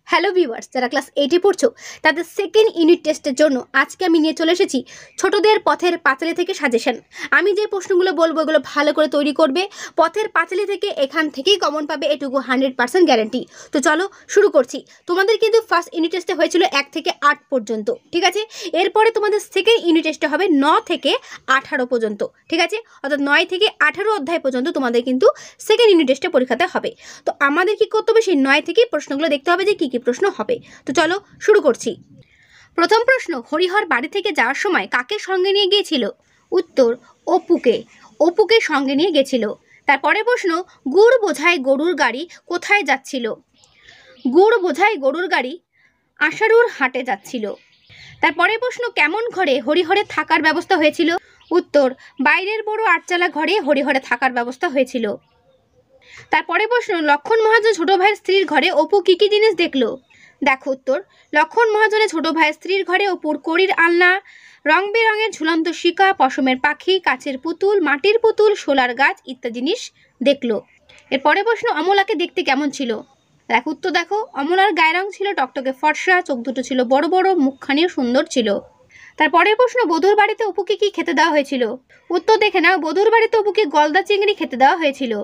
Hello viewers, যারা class 8-এ পড়ছো তাদের সেকেন্ড ইউনিট টেস্টের জন্য আজকে আমি নিয়ে চলে এসেছি ছোটদের পথের পাঁচালী থেকে সাজেশন। আমি যে প্রশ্নগুলো বলবো এগুলো ভালো করে তৈরি করবে। পথের পাঁচালী থেকে এখান থেকেই কমন পাবে, এটুকু 100% গ্যারান্টি। তো চলো শুরু করছি। তোমাদের কিন্তু ফার্স্ট ইউনিট টেস্টে হয়েছিল 1 থেকে 8 পর্যন্ত, ঠিক আছে? এরপরে তোমাদের সেকেন্ড ইউনিট টেস্টে হবে 9 থেকে 18 পর্যন্ত, ঠিক আছে? অর্থাৎ 9 থেকে 18 অধ্যায় পর্যন্ত তোমাদের কিন্তু সেকেন্ড ইউনিট টেস্টে পরীক্ষাতে হবে। তো আমাদের কি করতে হবে, সেই 9 থেকে প্রশ্নগুলো দেখতে হবে যে কি কি প্রশ্ন হবে। তো চলো শুরু করছি। প্রথম প্রশ্ন, হরিহর বাড়ি থেকে যাওয়ার সময় কাকে সঙ্গে নিয়ে গিয়েছিল? উত্তর, অপুকে। অপুকে সঙ্গে নিয়ে গেছিল। তারপরে প্রশ্ন, গুড় বোঝাই গরুর গাড়ি কোথায় যাচ্ছিল? গুড় বোঝাই গরুর গাড়ি আশারুর হাটে যাচ্ছিল। তারপরে প্রশ্ন, কেমন ঘরে হরিহরের থাকার ব্যবস্থা হয়েছিল? উত্তর, বাইরের বড় আটচালা ঘরে হরিহরে থাকার ব্যবস্থা হয়েছিল। তারপরে প্রশ্ন, লক্ষণ মহাজন ছোট ভাইয়ের স্ত্রীর ঘরে অপু কি কি জিনিস দেখলো? দেখো উত্তর, লক্ষণ মহাজনের ছোট ভাইয়ের স্ত্রীর ঘরে অপুর কড়ির আলনা, রং বেরঙের ঝুলন্ত শিকা, পশমের পাখি, কাচের পুতুল, মাটির পুতুল, শোলার গাছ ইত্যাদি জিনিস দেখলো। এরপরে প্রশ্ন, অমলাকে দেখতে কেমন ছিল? দেখো উত্তর, দেখো অমলার গায়ের রং ছিল টকটকে ফর্সা, চোখ দুটো ছিল বড় বড়, মুখখানিও সুন্দর ছিল। তারপরে প্রশ্ন, বধূর বাড়িতে অপুকে কি খেতে দেওয়া হয়েছিল? উত্তর দেখে নাও, বধূর বাড়িতে অপুকে গলদা চিংড়ি খেতে দেওয়া হয়েছিল।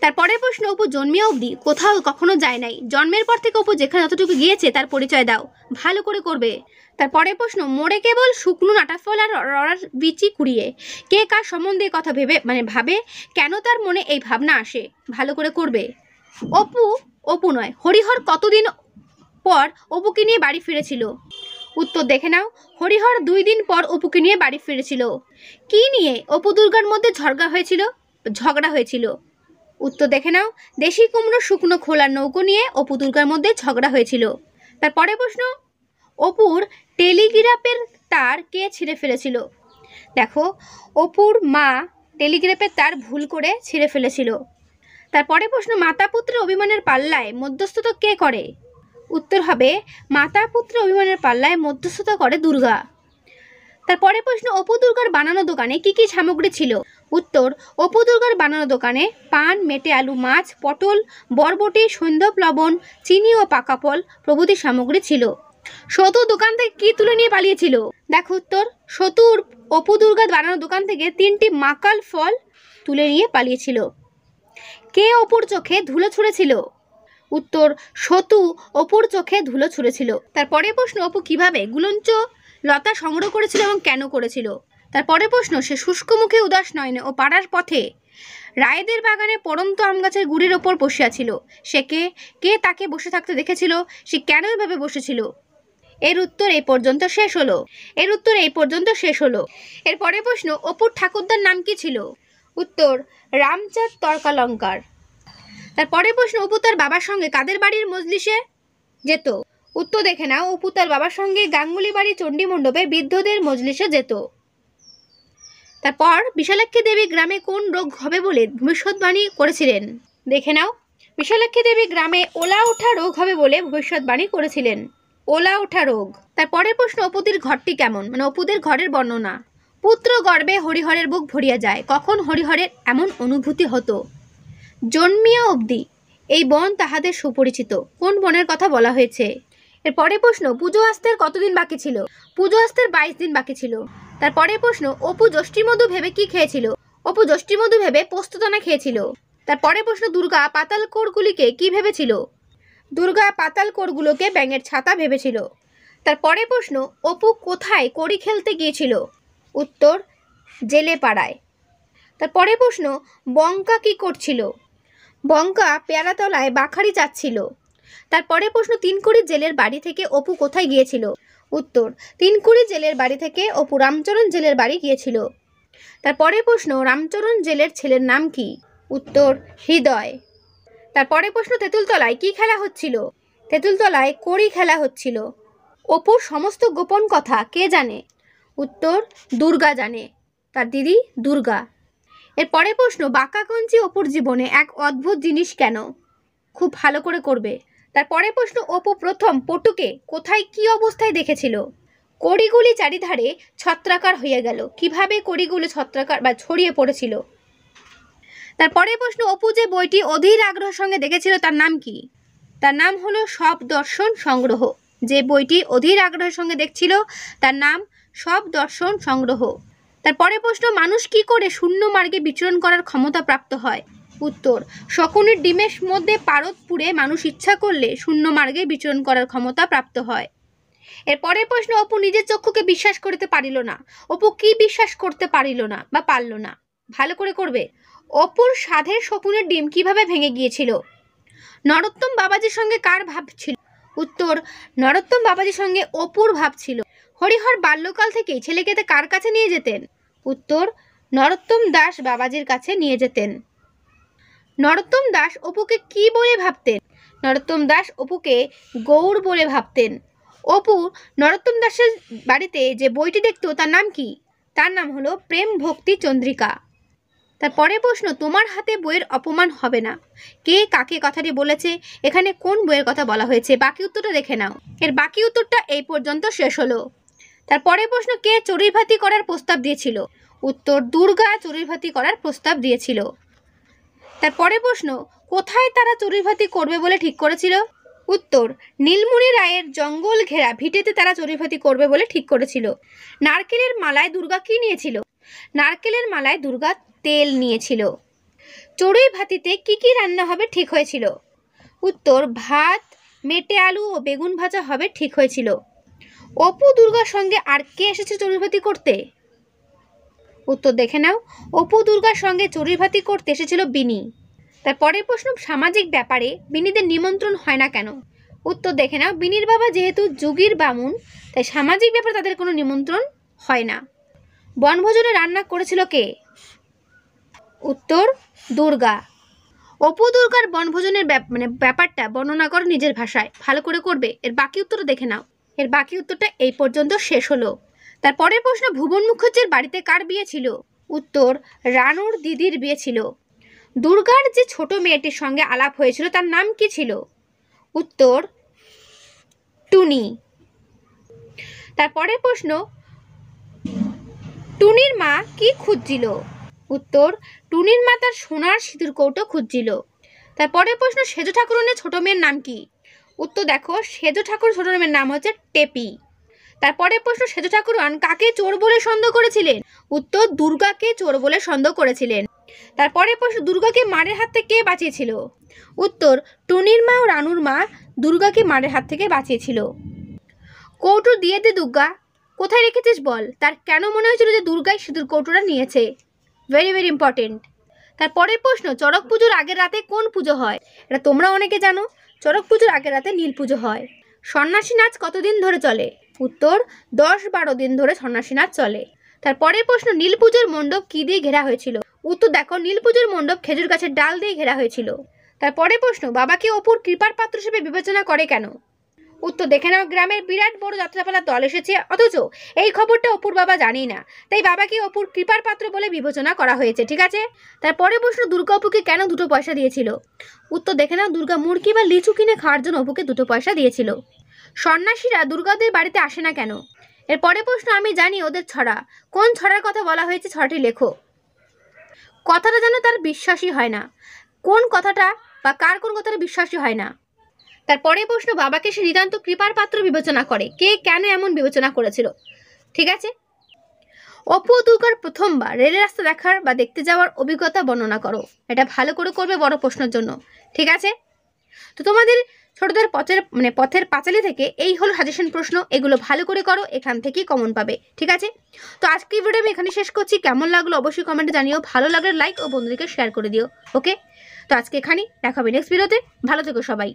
তারপরে প্রশ্ন, অপু জন্মিয়া অবধি কোথাও কখনো যায় নাই, জন্মের পর থেকে অপু যেখানে যতটুকু গিয়েছে তার পরিচয় দাও, ভালো করে করবে। তারপরে প্রশ্ন, মোড়ে কেবল শুকনো নাটাফল আর রড়ার বিচি কুড়িয়ে কে কার সম্বন্ধে কথা ভাবে, কেন তার মনে এই ভাবনা আসে, ভালো করে করবে। অপু নয়, হরিহর কতদিন পর অপুকে নিয়ে বাড়ি ফিরেছিল? উত্তর দেখে নাও, হরিহর 2 দিন পর অপুকে নিয়ে বাড়ি ফিরেছিল। কি নিয়ে অপু দুর্গার মধ্যে ঝগড়া হয়েছিল? উত্তর দেখে নাও, দেশি কুমড়ো শুকনো খোলার নৌকো নিয়ে অপু দুর্গার মধ্যে ঝগড়া হয়েছিল। তারপরে প্রশ্ন, অপুর টেলিগ্রাফের তার কে ছিঁড়ে ফেলেছিল? দেখো, অপুর মা টেলিগ্রাফের তার ভুল করে ছিঁড়ে ফেলেছিল। তারপরে প্রশ্ন, মাতা পুত্রের অভিমানের পাল্লায় মধ্যস্থতা কে করে? উত্তর হবে, মাতা পুত্রের অভিমানের পাল্লায় মধ্যস্থতা করে দুর্গা। তারপরে প্রশ্ন, অপু দুর্গার বানানো দোকানে কি কি সামগ্রী ছিল? উত্তর, অপু দুর্গার বানানো দোকানে পান, মেটে আলু, মাছ, পটল, বরবটি, সৈন্ধব লবণ, চিনি ও পাকা ফল প্রভৃতি সামগ্রী ছিল। সতু দোকান থেকে কি তুলে নিয়ে পালিয়েছিল? দেখো উত্তর, সতুর অপু দুর্গার বানানো দোকান থেকে 3টি মাকাল ফল তুলে নিয়ে পালিয়েছিল। কে অপুর চোখে ধুলো ছুঁড়েছিল? উত্তর, সতু অপুর চোখে ধুলো ছুঁড়েছিল। তারপরে প্রশ্ন, অপু কিভাবে গুলঞ্চ লতা সংগ্রহ করেছিল এবং কেন করেছিল? তারপরে প্রশ্ন, সে শুষ্ক মুখে উদাস নয়নে ও পাড়ার পথে রায়েদের বাগানে পড়ন্ত আম গাছের গুড়ির ওপর বসিয়াছিল, সে কে তাকে বসে থাকতে দেখেছিল, সে কেন এভাবে বসেছিল? এর উত্তর এই পর্যন্ত শেষ হলো। এরপরে প্রশ্ন, অপুর ঠাকুরদার নাম কি ছিল? উত্তর, রামচাঁদ তর্কালঙ্কার। তারপরে প্রশ্ন, অপু তার বাবার সঙ্গে কাদের বাড়ির মজলিসে যেত? উত্তর দেখে নাও, অপু তার বাবার সঙ্গে গাঙ্গুলি বাড়ি চণ্ডী মণ্ডপে বৃদ্ধদের মজলিসে যেত। তারপর বিশালাক্ষী দেবী গ্রামে কোন রোগ হবে বলে ভবিষ্যৎবাণী করেছিলেন? দেখে নাও, বিশালাক্ষী দেবী গ্রামে ওলা ওঠা রোগ হবে বলে ভবিষ্যৎবাণী করেছিলেন, ওলা ওঠা রোগ। তারপরের প্রশ্ন, অপুদের ঘরটি কেমন, অপুদের ঘরের বর্ণনা। পুত্র গর্বে হরিহরের বুক ভরিয়া যায়, কখন হরিহরের এমন অনুভূতি হতো? জন্মিয়া অবধি এই বন তাহাদের সুপরিচিত, কোন বনের কথা বলা হয়েছে? এরপরে প্রশ্ন, পুজো আসতে কতদিন বাকি ছিল? পুজো আসতে 22 দিন বাকি ছিল। তারপরে প্রশ্ন, অপু যষ্টি মধু ভেবে কি খেয়েছিল? অপু যষ্টি মধু ভেবে পোস্তদানা খেয়েছিল। তারপরে প্রশ্ন, দুর্গা পাতাল কোড়গুলিকে কি ভেবেছিল? দুর্গা পাতাল কোড়গুলোকে ব্যাঙের ছাতা ভেবেছিল। তারপরে প্রশ্ন, অপু কোথায় কড়ি খেলতে গিয়েছিল? উত্তর, জেলে পাড়ায়। তারপরে প্রশ্ন, বঙ্কা কি করছিল? বঙ্কা পেয়ারাতলায় বাখারি যাচ্ছিল। তারপরে প্রশ্ন, 3কুড়ি জেলের বাড়ি থেকে অপু কোথায় গিয়েছিল? উত্তর, 3কুড়ি জেলের বাড়ি থেকে অপু রামচরণ জেলের বাড়ি গিয়েছিল। তারপরে প্রশ্ন, রামচরণ জেলের ছেলের নাম কি? উত্তর, হৃদয়। তারপরে প্রশ্ন, তেঁতুলতলায় কি খেলা হচ্ছিল? তেঁতুলতলায় কড়ি খেলা হচ্ছিল। অপুর সমস্ত গোপন কথা কে জানে? উত্তর, দুর্গা জানে, তার দিদি দুর্গা। এরপরে প্রশ্ন, বাঁকা কঞ্চি অপুর জীবনে এক অদ্ভুত জিনিস কেন? খুব ভালো করে করবে। তারপরে প্রশ্ন, অপু প্রথম পটুকে কোথায় কি অবস্থায় দেখেছিল? কড়িগুলি চারিধারে ছত্রাকার হয়ে গেল, কিভাবে কড়িগুলো ছত্রাকার বা ছড়িয়ে পড়েছিল? তারপরে প্রশ্ন, অপু যে বইটি অধীর আগ্রহের সঙ্গে দেখেছিল তার নাম কি? তার নাম হলো সব দর্শন সংগ্রহ। যে বইটি অধীর আগ্রহের সঙ্গে দেখছিল তার নাম সব দর্শন সংগ্রহ। তার পরের প্রশ্ন, মানুষ কি করে শূন্য মার্গে বিচরণ করার ক্ষমতা প্রাপ্ত হয়? উত্তর, শকুনির ডিমের মধ্যে পারদ পুড়ে মানুষ ইচ্ছা করলে শূন্য মার্গে বিচরণ করার ক্ষমতা প্রাপ্ত হয়। এর পরের প্রশ্ন, অপু নিজের চক্ষুকে বিশ্বাস করতে পারিল না। অপু কি বিশ্বাস করতে পারিল না বা পারল না? ভালো করে করবে। অপুর সাধের শকুনের ডিম কিভাবে ভেঙে গিয়েছিল? নরোত্তম বাবাজির সঙ্গে কার ভাব ছিল? উত্তর, নরোত্তম বাবাজির সঙ্গে অপুর ভাব ছিল। হরিহর বাল্যকাল থেকেই ছেলেকে কার কাছে নিয়ে যেতেন? উত্তর, নরোত্তম দাস বাবাজির কাছে নিয়ে যেতেন। নরোত্তম দাস অপুকে কি বলে ভাবতেন? নরোত্তম দাস অপুকে গৌর বলে ভাবতেন। অপু নরোত্তম দাসের বাড়িতে যে বইটি দেখতো তার নাম কি? তার নাম হলো প্রেম ভক্তি চন্দ্রিকা। তার পরের প্রশ্ন, তোমার হাতে বইয়ের অপমান হবে না। কে কাকে কথাটি বলেছে? এখানে কোন বইয়ের কথা বলা হয়েছে? বাকি উত্তরটা দেখে নাও। এর বাকি উত্তরটা এই পর্যন্ত শেষ হলো। তার পরের প্রশ্ন, কে চড়ুইভাতি করার প্রস্তাব দিয়েছিল? উত্তর, দুর্গা চড়ুইভাতি করার প্রস্তাব দিয়েছিল। তার পরের প্রশ্ন, কোথায় তারা চড়ুইভাতি করবে বলে ঠিক করেছিল? উত্তর, নীলমণি রায়ের জঙ্গল ঘেরা ভিটেতে তারা চড়ুইভাতি করবে বলে ঠিক করেছিল। নারকেলের মালায় দুর্গা কি নিয়েছিল? নারকেলের মালায় দুর্গা তেল নিয়েছিল। চড়ুইভাতিতে কি কি রান্না হবে ঠিক হয়েছিল? উত্তর, ভাত, মেটে আলু ও বেগুন ভাজা হবে ঠিক হয়েছিল। অপু দুর্গার সঙ্গে আর কে এসেছে চড়ুইভাতি করতে? উত্তর দেখে নাও। অপু দুর্গার সঙ্গে চড়ুইভাতি করতে এসেছিল বিনি। তার পরের প্রশ্ন, সামাজিক ব্যাপারে বিনিদের নিমন্ত্রণ হয় না কেন? উত্তর দেখে নাও। বিনির বাবা যেহেতু যুগীর বামুন, তাই সামাজিক ব্যাপারে তাদের কোনো নিমন্ত্রণ হয় না। বনভোজনে রান্না করেছিল কে? উত্তর, দুর্গা। অপু দুর্গার বনভোজনের ব্যাপারটা বর্ণনা করো নিজের ভাষায়। ভালো করে করবে। এর বাকি উত্তরটা দেখে নাও। এর বাকি উত্তরটা এই পর্যন্ত শেষ হলো। তার পরের প্রশ্ন, ভুবন মুখার্জির বাড়িতে কার বিয়ে ছিল? উত্তর, রানুর দিদির বিয়ে ছিল। দুর্গার যে ছোট মেয়েটির সঙ্গে আলাপ হয়েছিল তার নাম কি ছিল? উত্তর, টুনি। তার পরের প্রশ্ন, টুনির মা কি খুঁজছিল? উত্তর, টুনির মা তার সোনার সিঁদুর কৌটো খুঁজছিল। তার পরের প্রশ্ন, সেজ ঠাকুরনের ছোট মেয়ের নাম কি? উত্তর দেখো, সেজ ঠাকুর ছোট মেয়ের নাম হচ্ছে টেপি। তার পরের প্রশ্ন, সেজ ঠাকুরান কাকে চোর বলে সন্দেহ করেছিলেন? উত্তর, দুর্গাকে চোর বলে সন্দেহ করেছিলেন। তার পরের প্রশ্ন, দুর্গাকে মারের হাত থেকে কে বাঁচিয়েছিল? উত্তর, টুনির মা ও রানুর মা দুর্গাকে মারের হাত থেকে বাঁচিয়েছিল। কৌটো দিয়ে দে দুর্গা, কোথায় রেখেছিস বল। তার কেন মনে হয়েছিল যে দুর্গাই সিঁদুর কৌটোটা নিয়েছে? Very very important. তার পরের প্রশ্ন, চড়ক পুজোর আগের রাতে কোন পুজো হয়? এটা তোমরা অনেকে জানো। চড়ক পুজোর আগের রাতে নীল পুজো হয়। সন্ন্যাসী নাচ কতদিন ধরে চলে? উত্তর, 10-12 দিন ধরে সন্ন্যাসী নাচ চলে। তার পরের প্রশ্ন, নীল পুজোর মণ্ডপ কি দিয়ে ঘেরা হয়েছিল? উত্তর দেখো, নীল পুজোর মণ্ডপ খেজুর গাছের ডাল দিয়ে ঘেরা হয়েছিল। তার পরের প্রশ্ন, বাবাকে অপুর কৃপার পাত্র হিসেবে বিবেচনা করে কেন? উত্তর দেখে নাও, গ্রামের বিরাট বড় যাত্রাপালার দল এসেছে, অথচ এই খবরটা অপুর বাবা জানেই না, তাই বাবাকে অপুর কৃপার পাত্র বলে বিবেচনা করা হয়েছে। ঠিক আছে। তারপরে প্রশ্ন, দুর্গা অপুকে কেন 2 পয়সা দিয়েছিল? উত্তর দেখে নাও, দুর্গা মুরগি বা লিচু কিনে খাওয়ার জন্য অপুকে 2 পয়সা দিয়েছিল। সন্ন্যাসীরা দুর্গাদের বাড়িতে আসে না কেন? এর পরে প্রশ্ন, আমি জানি ওদের ছড়া। কোন ছড়ার কথা বলা হয়েছে? ছড়াটি লেখো। কথাটা যেন তার বিশ্বাসই হয় না। কোন কথাটা বা কার কোন কথাটা বিশ্বাসই হয় না? তারপরে প্রশ্ন, বাবাকে সে নিতান্ত কৃপার পাত্র বিবেচনা করে। কে কেন এমন বিবেচনা করেছিল? ঠিক আছে। অপু ও দুর্গার প্রথমবার রেলের রাস্তা দেখার বা দেখতে যাওয়ার অভিজ্ঞতা বর্ণনা করো। এটা ভালো করে করবে বড় প্রশ্নের জন্য। ঠিক আছে। তো তোমাদের ছোটদের পথের পাঁচালী থেকে এই হলো সাজেশন প্রশ্ন। এগুলো ভালো করে করো, এখান থেকেই কমন পাবে। ঠিক আছে। তো আজকের ভিডিও আমি এখানে শেষ করছি। কেমন লাগলো অবশ্যই কমেন্টে জানিও। ভালো লাগলে লাইক ও বন্ধুদেরকে শেয়ার করে দিও। ওকে। তো আজকে এখানেই দেখা হবে নেক্সট ভিডিওতে। ভালো থেকো সবাই।